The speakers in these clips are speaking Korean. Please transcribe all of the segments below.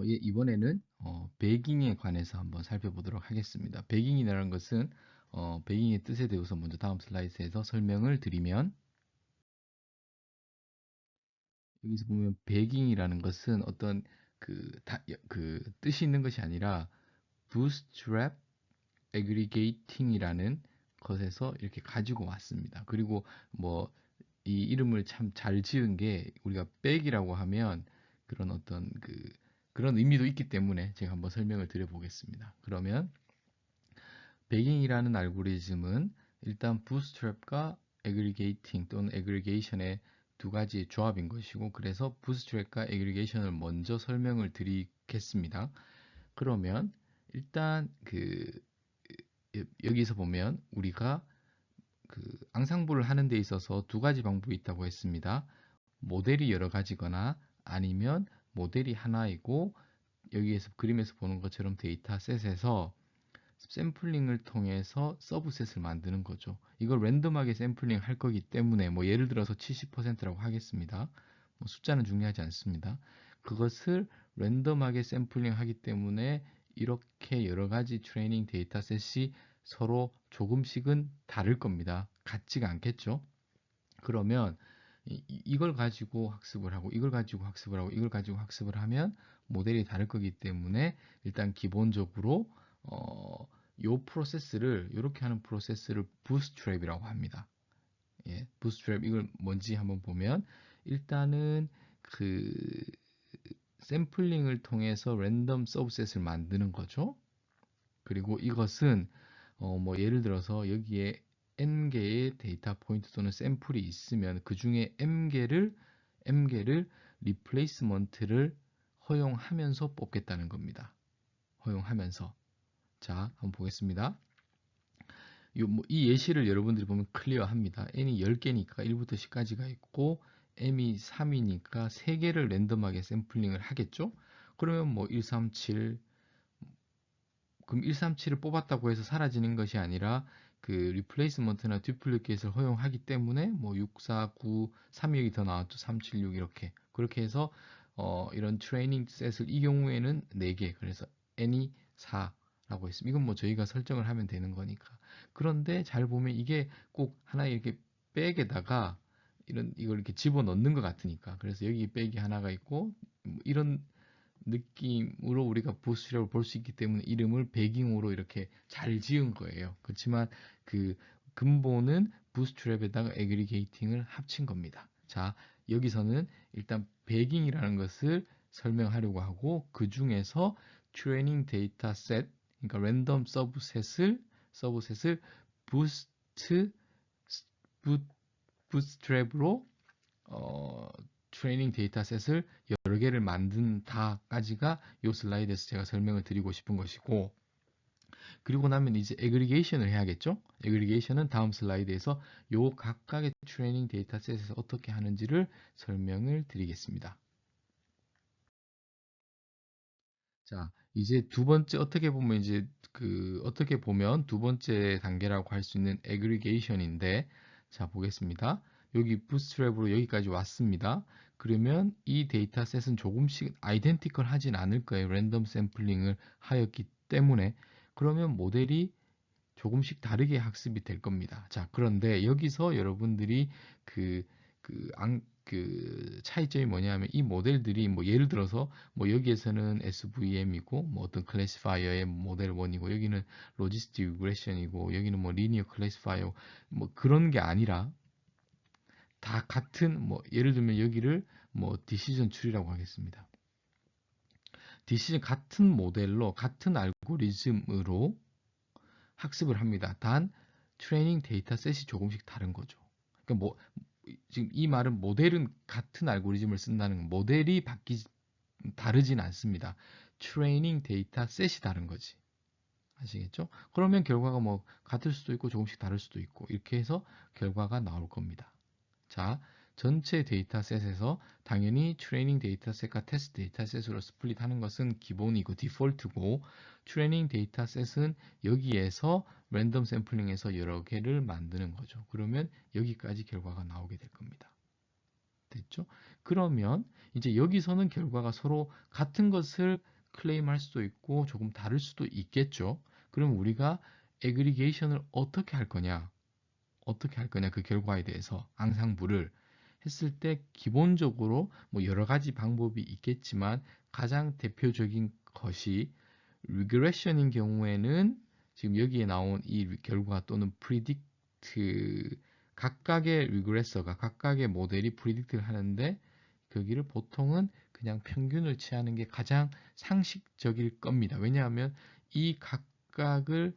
예, 이번에는 베깅에 관해서 한번 살펴보도록 하겠습니다. 베깅이라는 것은 베깅의 뜻에 대해서 먼저 다음 슬라이드에서 설명을 드리면, 여기서 보면 베깅이라는 것은 어떤 그 뜻이 있는 것이 아니라 bootstrap aggregating이라는 것에서 이렇게 가지고 왔습니다. 그리고 뭐 이 이름을 참 잘 지은 게, 우리가 백이라고 하면 그런 어떤 그런 의미도 있기 때문에 제가 한번 설명을 드려보겠습니다. 그러면 베깅이라는 알고리즘은 일단 부스트랩과 애그리게이팅 또는 애그리게이션의 두 가지 조합인 것이고, 그래서 부스트랩과 애그리게이션을 먼저 설명을 드리겠습니다. 그러면 일단 여기서 보면 우리가 앙상블을 하는 데 있어서 두 가지 방법이 있다고 했습니다. 모델이 여러 가지거나 아니면 모델이 하나이고, 여기에서 그림에서 보는 것처럼 데이터셋에서 샘플링을 통해서 서브셋을 만드는 거죠. 이걸 랜덤하게 샘플링 할 거기 때문에 뭐 예를 들어서 70%라고 하겠습니다. 뭐 숫자는 중요하지 않습니다. 그것을 랜덤하게 샘플링 하기 때문에 이렇게 여러 가지 트레이닝 데이터셋이 서로 조금씩은 다를 겁니다. 같지가 않겠죠. 그러면 이걸 가지고 학습을 하고 이걸 가지고 학습을 하고 이걸 가지고 학습을 하면 모델이 다를 거기 때문에, 일단 기본적으로 요 프로세스를, 이렇게 하는 프로세스를 부스트랩이라고 합니다. 예, 부스트랩 이걸 뭔지 한번 보면, 일단은 그 샘플링을 통해서 랜덤 서브셋을 만드는 거죠. 그리고 이것은 뭐 예를 들어서 여기에 n개의 데이터 포인트 또는 샘플이 있으면 그 중에 m개를 리플레이스먼트를 허용하면서 뽑겠다는 겁니다. 허용하면서. 자, 한번 보겠습니다. 이 예시를 여러분들이 보면 클리어합니다. n이 10개니까 1부터 10까지가 있고, m이 3이니까 3개를 랜덤하게 샘플링을 하겠죠? 그러면 뭐 137, 그럼 137을 뽑았다고 해서 사라지는 것이 아니라 그 리플레이스먼트나 듀플리케이트를 허용하기 때문에 뭐 6, 4, 9, 3이 여기 더 나왔죠. 3, 7, 6 이렇게. 그렇게 해서 이런 트레이닝 셋을 이 경우에는 4개. 그래서 n이 4라고 했습니다. 이건 뭐 저희가 설정을 하면 되는 거니까. 그런데 잘 보면 이게 꼭 하나의 이렇게 백에다가 이걸 이렇게 집어넣는 것 같으니까. 그래서 여기 백이 하나가 있고, 뭐 이런 느낌으로 우리가 부스트랩을 볼 수 있기 때문에 이름을 베깅으로 이렇게 잘 지은 거예요. 그렇지만 그 근본은 부스트랩에다가 애그리게이팅을 합친 겁니다. 자, 여기서는 일단 베깅이라는 것을 설명하려고 하고, 그 중에서 트레이닝 데이터 셋, 그러니까 랜덤 서브셋을 부스트 부스트랩으로 어, 트레이닝 데이터셋을 여러 개를 만든다까지가 이 슬라이드에서 제가 설명을 드리고 싶은 것이고, 그리고 나면 이제 애그리게이션을 해야겠죠. 애그리게이션은 다음 슬라이드에서 요 각각의 트레이닝 데이터셋에서 어떻게 하는지를 설명을 드리겠습니다. 자, 이제 두 번째, 어떻게 보면 이제 어떻게 보면 두 번째 단계라고 할 수 있는 애그리게이션인데, 자, 보겠습니다. 여기 부스트랩으로 여기까지 왔습니다. 그러면 이 데이터셋은 조금씩 아이덴티컬 하진 않을 거예요. 랜덤 샘플링을 하였기 때문에. 그러면 모델이 조금씩 다르게 학습이 될 겁니다. 자, 그런데 여기서 여러분들이 그, 차이점이 뭐냐면, 이 모델들이 뭐 예를 들어서 뭐 여기에서는 SVM이고 뭐 어떤 클래시파이어의 모델 1이고, 여기는 로지스틱 리그레션이고, 여기는 뭐 리니어 클래시파이어, 뭐 그런 게 아니라 다 같은, 뭐 예를 들면 여기를 뭐 디시전 트리라고 하겠습니다. 디시전 같은 모델로 같은 알고리즘으로 학습을 합니다. 단 트레이닝 데이터셋이 조금씩 다른 거죠. 그러니까 뭐 지금 이 말은 모델은 같은 알고리즘을 쓴다는, 모델이 다르진 않습니다. 트레이닝 데이터셋이 다른 거지. 아시겠죠? 그러면 결과가 뭐 같을 수도 있고 조금씩 다를 수도 있고, 이렇게 해서 결과가 나올 겁니다. 자, 전체 데이터셋에서 당연히 트레이닝 데이터셋과 테스트 데이터셋으로 스플릿하는 것은 기본이고 디폴트고, 트레이닝 데이터셋은 여기에서 랜덤 샘플링에서 여러 개를 만드는 거죠. 그러면 여기까지 결과가 나오게 될 겁니다. 됐죠. 그러면 이제 여기서는 결과가 서로 같은 것을 클레임할 수도 있고 조금 다를 수도 있겠죠. 그럼 우리가 애그리게이션을 어떻게 할 거냐 그 결과에 대해서 앙상블을 했을 때 기본적으로 뭐 여러 가지 방법이 있겠지만 가장 대표적인 것이 리그레션인 경우에는 지금 여기에 나온 이 결과 또는 프리딕트 각각의 리그레서가 각각의 모델이 프리딕트를 하는데 거기를 보통은 그냥 평균을 취하는 게 가장 상식적일 겁니다. 왜냐하면 이 각각을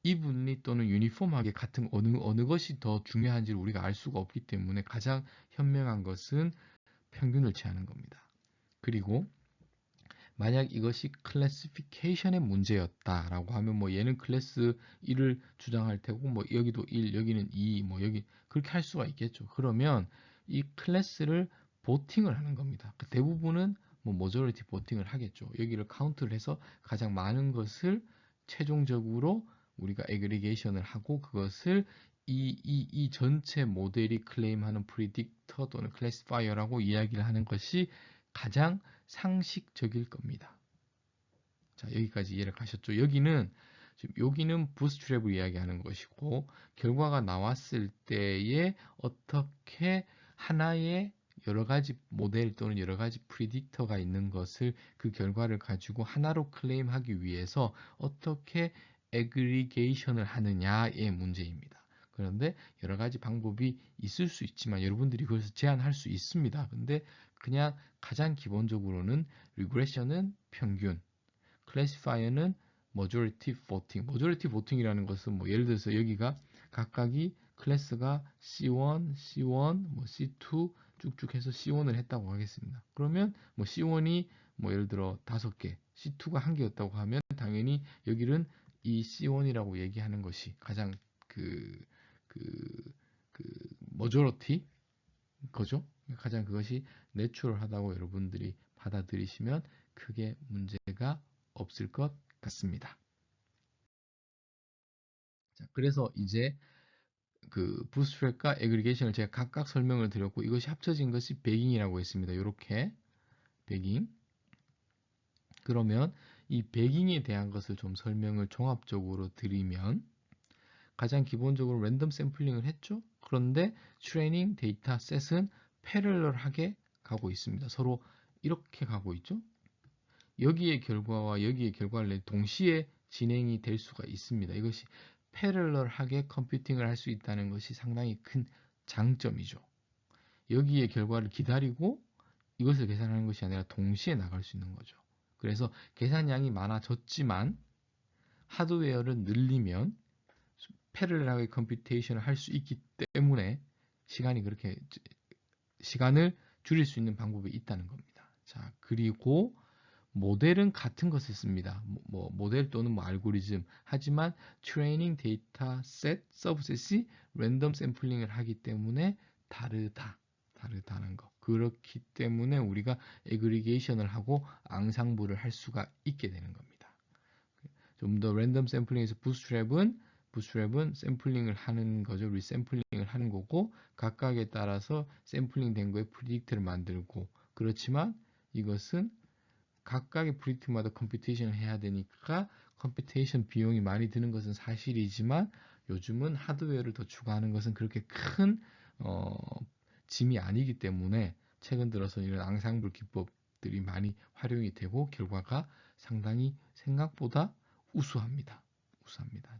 이분리 또는 유니폼하게 같은 어느 것이 더 중요한지를 우리가 알 수가 없기 때문에 가장 현명한 것은 평균을 취하는 겁니다. 그리고 만약 이것이 클래시피케이션의 문제였다라고 하면 뭐 얘는 클래스 1을 주장할 테고 뭐 여기도 1, 여기는 2, 뭐 여기 그렇게 할 수가 있겠죠. 그러면 이 클래스를 보팅을 하는 겁니다. 대부분은 뭐 모조리티 보팅을 하겠죠. 여기를 카운트를 해서 가장 많은 것을 최종적으로 우리가 애그리게이션을 하고 그것을 이 전체 모델이 클레임하는 프리딕터 또는 클래시파이어라고 이야기를 하는 것이 가장 상식적일 겁니다. 자, 여기까지 이해를 가셨죠? 여기는 부스트랩을 이야기하는 것이고 결과가 나왔을 때에 어떻게 하나의 여러 가지 모델 또는 여러 가지 프리딕터가 있는 것을 그 결과를 가지고 하나로 클레임하기 위해서 어떻게 애그리게이션을 하느냐의 문제입니다. 그런데 여러 가지 방법이 있을 수 있지만 여러분들이 그것을 제한할 수 있습니다. 근데 그냥 가장 기본적으로는 리그레션은 평균, 클래시파이어는 majority voting. majority voting이라는 것은 뭐 예를 들어서 여기가 각각이 클래스가 C1, C1, 뭐 C2 쭉쭉 해서 C1을 했다고 하겠습니다. 그러면 뭐 C1이 뭐 예를 들어 5개, C2가 1개였다고 하면 당연히 여기는 이 C1이라고 얘기하는 것이 가장 그, 그 majority 거죠. 가장 그것이 내추럴하다고 여러분들이 받아들이시면 크게 문제가 없을 것 같습니다. 자, 그래서 이제 그 부스트랩과 애그리게이션을 제가 각각 설명을 드렸고 이것이 합쳐진 것이 배깅이라고 했습니다. 이렇게 배깅. 그러면 이 배깅에 대한 것을 좀 설명을 종합적으로 드리면 가장 기본적으로 랜덤 샘플링을 했죠. 그런데 트레이닝 데이터 셋은 패럴럴하게 가고 있습니다. 서로 이렇게 가고 있죠. 여기의 결과와 여기의 결과를 동시에 진행이 될 수가 있습니다. 이것이 패럴럴하게 컴퓨팅을 할 수 있다는 것이 상당히 큰 장점이죠. 여기의 결과를 기다리고 이것을 계산하는 것이 아니라 동시에 나갈 수 있는 거죠. 그래서 계산량이 많아졌지만 하드웨어를 늘리면 패럴럴하게 컴퓨테이션을 할 수 있기 때문에 시간을 줄일 수 있는 방법이 있다는 겁니다. 자, 그리고 모델은 같은 것을 씁니다. 뭐 모델 또는 뭐 알고리즘 하지만 트레이닝 데이터 셋 서브셋이 랜덤 샘플링을 하기 때문에 다르다는 거. 그렇기 때문에 우리가 애그리게이션을 하고 앙상블을 할 수가 있게 되는 겁니다. 좀 더 랜덤 샘플링에서 부스트랩은 샘플링을 하는 거죠. 리샘플링을 하는 거고 각각에 따라서 샘플링 된 거에 프리딕트를 만들고 그렇지만 이것은 각각의 프리딕트마다 컴퓨테이션을 해야 되니까 컴퓨테이션 비용이 많이 드는 것은 사실이지만 요즘은 하드웨어를 더 추가하는 것은 그렇게 큰 짐이 아니기 때문에 최근 들어서 이런 앙상블 기법들이 많이 활용이 되고 결과가 상당히 생각보다 우수합니다.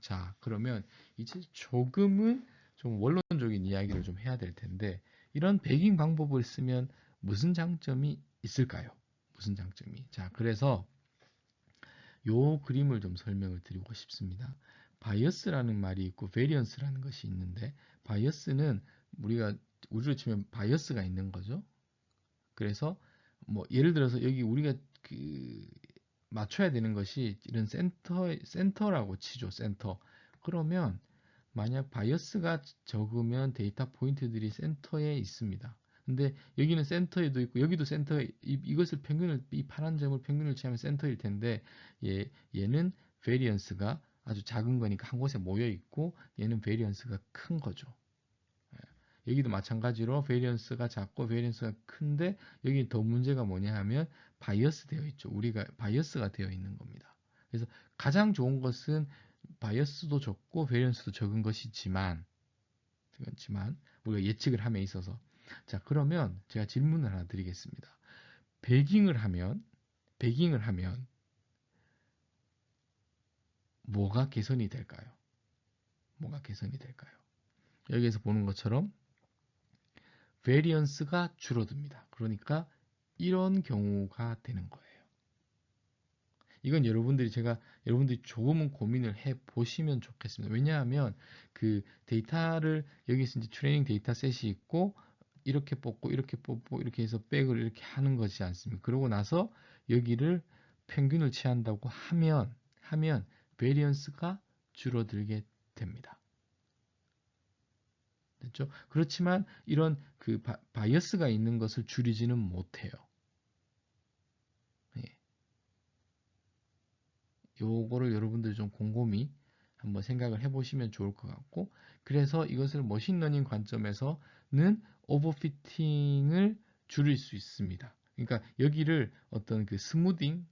자, 그러면 이제 조금은 좀 원론적인 이야기를 좀 해야 될 텐데 이런 배깅 방법을 쓰면 무슨 장점이 있을까요? 무슨 장점이? 자, 그래서 요 그림을 좀 설명을 드리고 싶습니다. 바이어스라는 말이 있고 베리언스라는 것이 있는데 바이어스는 우리가 우리로 치면 바이어스가 있는 거죠. 그래서 뭐 예를 들어서 여기 우리가 맞춰야 되는 것이 이런 센터라고 치죠. 센터. 그러면 만약 바이어스가 적으면 데이터 포인트들이 센터에 있습니다. 근데 여기는 센터에도 있고 여기도 센터에 이것을 이 파란 점을 평균을 취하면 센터일 텐데 얘는 베리언스가 아주 작은 거니까 한 곳에 모여 있고 얘는 베리언스가 큰 거죠. 여기도 마찬가지로 베리언스가 작고 베리언스가 큰데 여기 더 문제가 뭐냐 하면 바이어스 되어 있죠. 우리가 바이어스가 되어 있는 겁니다. 그래서 가장 좋은 것은 바이어스도 적고 베리언스도 적은 것이지만 우리가 예측을 함에 있어서 자 그러면 제가 질문을 하나 드리겠습니다. 베깅을 하면 뭐가 개선이 될까요? 뭐가 개선이 될까요? 여기에서 보는 것처럼 베리언스가 줄어듭니다. 그러니까 이런 경우가 되는 거예요. 이건 여러분들이 조금은 고민을 해 보시면 좋겠습니다. 왜냐하면 그 데이터를 여기서 이제 트레이닝 데이터 셋이 있고 이렇게 뽑고 이렇게 해서 백을 이렇게 하는 것이 않습니까? 그러고 나서 여기를 평균을 취한다고 하면 베리언스가 줄어들게 됩니다. 됐죠? 그렇지만 이런 그 바이어스가 있는 것을 줄이지는 못해요. 예. 요거를 여러분들 좀 곰곰이 한번 생각을 해보시면 좋을 것 같고, 그래서 이것을 머신러닝 관점에서는 오버피팅을 줄일 수 있습니다. 그러니까 여기를 어떤 그 스무딩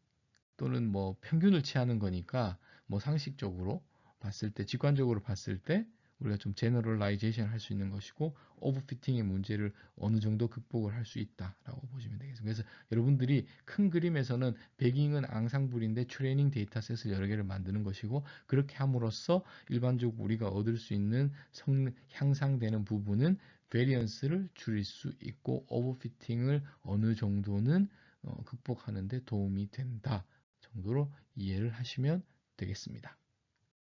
또는 뭐 평균을 취하는 거니까 뭐 상식적으로 봤을 때, 직관적으로 봤을 때 우리가 좀 제너럴라이제이션 할 수 있는 것이고 오버피팅의 문제를 어느 정도 극복을 할 수 있다라고 보시면 되겠습니다. 그래서 여러분들이 큰 그림에서는 베깅은 앙상블인데 트레이닝 데이터셋을 여러 개를 만드는 것이고 그렇게 함으로써 일반적으로 우리가 얻을 수 있는 향상되는 부분은 베리언스를 줄일 수 있고 오버피팅을 어느 정도는 극복하는 데 도움이 된다 정도로 이해를 하시면 되겠습니다.